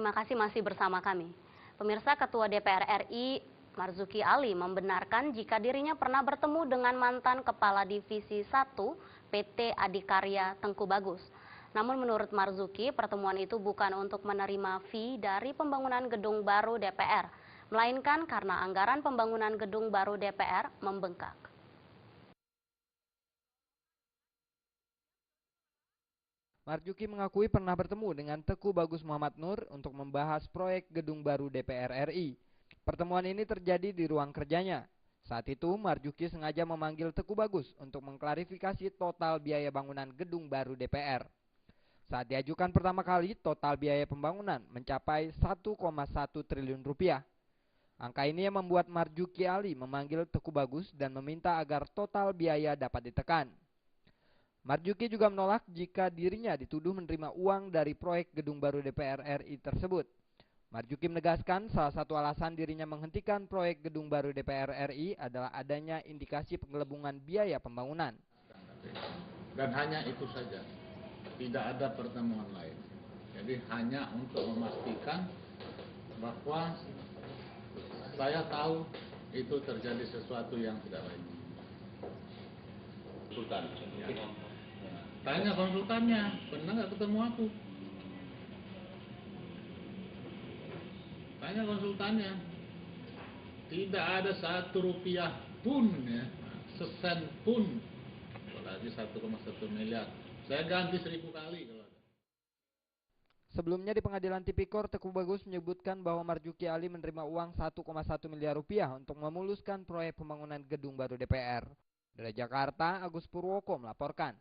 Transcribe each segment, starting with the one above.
terima kasih masih bersama kami. Pemirsa, Ketua DPR RI Marzuki Ali membenarkan jika dirinya pernah bertemu dengan mantan Kepala Divisi 1 PT Adikarya Tengku Bagus. Namun menurut Marzuki, pertemuan itu bukan untuk menerima fee dari pembangunan gedung baru DPR, melainkan karena anggaran pembangunan gedung baru DPR membengkak. Marzuki mengakui pernah bertemu dengan Tengku Bagus Muhammad Nur untuk membahas proyek gedung baru DPR RI. Pertemuan ini terjadi di ruang kerjanya. Saat itu, Marzuki sengaja memanggil Tengku Bagus untuk mengklarifikasi total biaya bangunan gedung baru DPR. Saat diajukan pertama kali, total biaya pembangunan mencapai 1,1 triliun rupiah. Angka ini yang membuat Marzuki Ali memanggil Tengku Bagus dan meminta agar total biaya dapat ditekan. Marzuki juga menolak jika dirinya dituduh menerima uang dari proyek gedung baru DPR RI tersebut. Marzuki menegaskan salah satu alasan dirinya menghentikan proyek gedung baru DPR RI adalah adanya indikasi penggelembungan biaya pembangunan. Dan hanya itu saja, tidak ada pertemuan lain. Jadi hanya untuk memastikan bahwa saya tahu itu terjadi sesuatu yang tidak baik. Konsultan. Tanya konsultannya, pernah nggak ketemu aku? Tanya konsultannya. Tidak ada 1 rupiah pun, ya, sesen pun. Apalagi 1,1 miliar. Saya ganti 1000 kali kalau ada. Sebelumnya di pengadilan Tipikor, Tengku Bagus menyebutkan bahwa Marzuki Ali menerima uang 1,1 miliar rupiah untuk memuluskan proyek pembangunan gedung baru DPR. Dari Jakarta, Agus Purwoko melaporkan.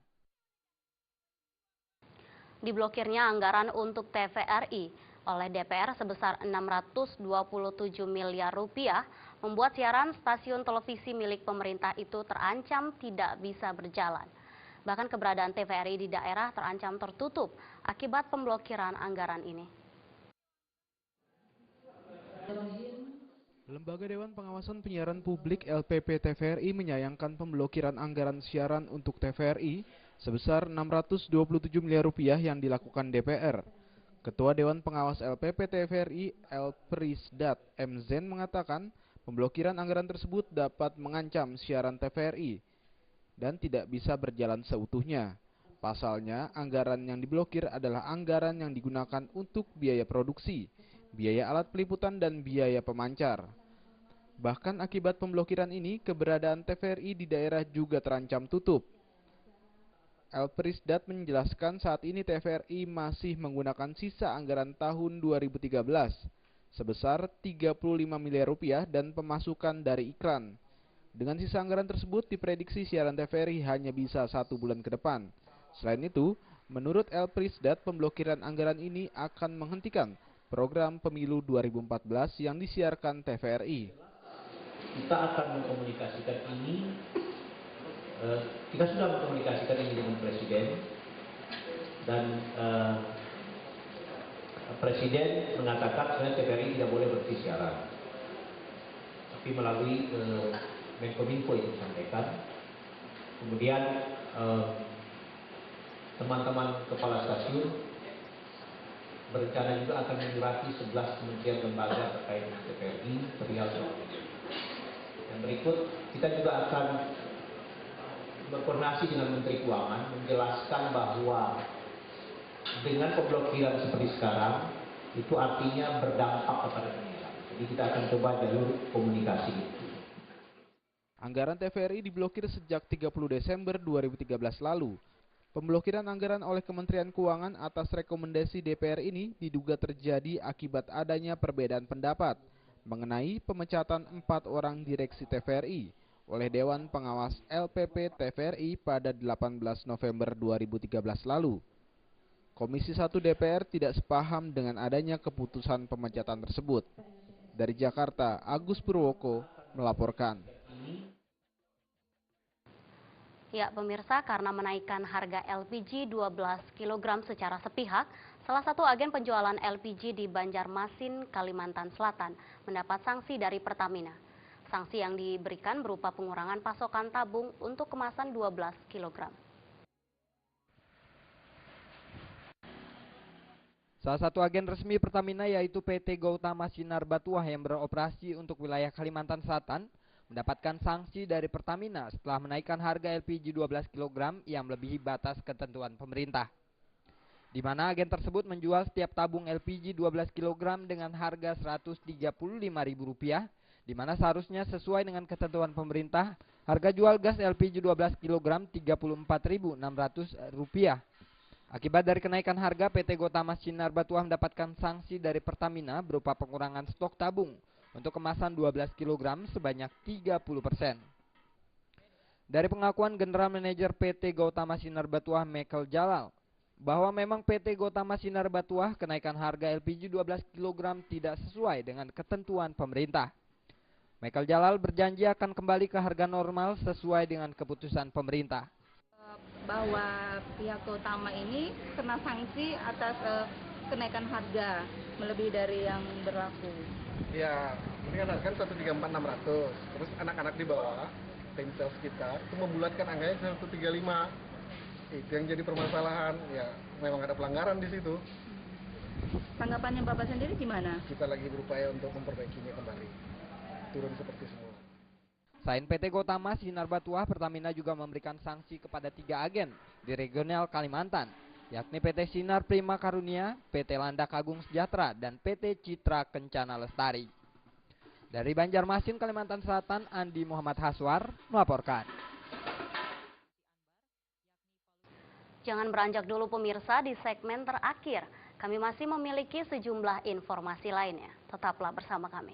Diblokirnya anggaran untuk TVRI oleh DPR sebesar 627 miliar rupiah membuat siaran stasiun televisi milik pemerintah itu terancam tidak bisa berjalan. Bahkan keberadaan TVRI di daerah terancam tertutup akibat pemblokiran anggaran ini. Lembaga Dewan Pengawasan Penyiaran Publik LPP TVRI menyayangkan pemblokiran anggaran siaran untuk TVRI sebesar 627 miliar rupiah yang dilakukan DPR. Ketua Dewan Pengawas LPP TVRI Elprisdat M. Zen mengatakan pemblokiran anggaran tersebut dapat mengancam siaran TVRI dan tidak bisa berjalan seutuhnya. Pasalnya, anggaran yang diblokir adalah anggaran yang digunakan untuk biaya produksi, biaya alat peliputan, dan biaya pemancar. Bahkan akibat pemblokiran ini, keberadaan TVRI di daerah juga terancam tutup. Elprisdat menjelaskan saat ini TVRI masih menggunakan sisa anggaran tahun 2013 sebesar 35 miliar rupiah dan pemasukan dari iklan. Dengan sisa anggaran tersebut, diprediksi siaran TVRI hanya bisa 1 bulan ke depan. Selain itu, menurut Elprisdat, pemblokiran anggaran ini akan menghentikan program pemilu 2014 yang disiarkan TVRI. Kita akan mengkomunikasikan ini, kita sudah mengkomunikasikan ini dengan Presiden, dan Presiden mengatakan sebenarnya TVRI tidak boleh berhenti siaran. Tapi melalui Menkominfo itu disampaikan. Kemudian teman-teman kepala stasiun berencana juga akan menyurati 11 kementerian lembaga terkait dengan TVRI perihal soal. Dan berikut kita juga akan berkoordinasi dengan Menteri Keuangan menjelaskan bahwa dengan pemblokiran seperti sekarang itu artinya berdampak kepada penyiaran. Jadi kita akan coba jalur komunikasi itu. Anggaran TVRI diblokir sejak 30 Desember 2013 lalu. Pemblokiran anggaran oleh Kementerian Keuangan atas rekomendasi DPR ini diduga terjadi akibat adanya perbedaan pendapat mengenai pemecatan 4 orang direksi TVRI oleh Dewan Pengawas LPP TVRI pada 18 November 2013 lalu. Komisi 1 DPR tidak sepaham dengan adanya keputusan pemecatan tersebut. Dari Jakarta, Agus Purwoko melaporkan. Ya, pemirsa, karena menaikkan harga LPG 12 kg secara sepihak, salah satu agen penjualan LPG di Banjarmasin, Kalimantan Selatan mendapat sanksi dari Pertamina. Sanksi yang diberikan berupa pengurangan pasokan tabung untuk kemasan 12 kg. Salah satu agen resmi Pertamina yaitu PT Gautama Sinar Batuah yang beroperasi untuk wilayah Kalimantan Selatan mendapatkan sanksi dari Pertamina setelah menaikkan harga LPG 12 kg yang melebihi batas ketentuan pemerintah. Di mana agen tersebut menjual setiap tabung LPG 12 kg dengan harga Rp135.000, di mana seharusnya sesuai dengan ketentuan pemerintah, harga jual gas LPG 12 kg Rp34.600. Akibat dari kenaikan harga, PT Gautama Sinar Batuah mendapatkan sanksi dari Pertamina berupa pengurangan stok tabung untuk kemasan 12 kg sebanyak 30%. Dari pengakuan General Manager PT Gautama Sinar Batuah Michael Jalal, bahwa memang PT Gautama Sinar Batuah kenaikan harga LPG 12 kg tidak sesuai dengan ketentuan pemerintah. Michael Jalal berjanji akan kembali ke harga normal sesuai dengan keputusan pemerintah. Bahwa pihak Gautama ini kena sanksi atas kenaikan harga melebihi dari yang berlaku. Ya, ini kan 134.600. Terus anak-anak di bawah, tim sales kita itu membulatkan angkanya 135. Itu yang jadi permasalahan. Ya, memang ada pelanggaran di situ. Tanggapannya Bapak sendiri gimana? Kita lagi berupaya untuk memperbaikinya kembali. Turun seperti semula. Selain PT Gautama Sinar Batuah, Pertamina juga memberikan sanksi kepada 3 agen di regional Kalimantan, yakni PT Sinar Prima Karunia, PT Landak Agung Sejahtera, dan PT Citra Kencana Lestari. Dari Banjarmasin, Kalimantan Selatan, Andi Muhammad Haswar melaporkan. Jangan beranjak dulu pemirsa, di segmen terakhir kami masih memiliki sejumlah informasi lainnya. Tetaplah bersama kami.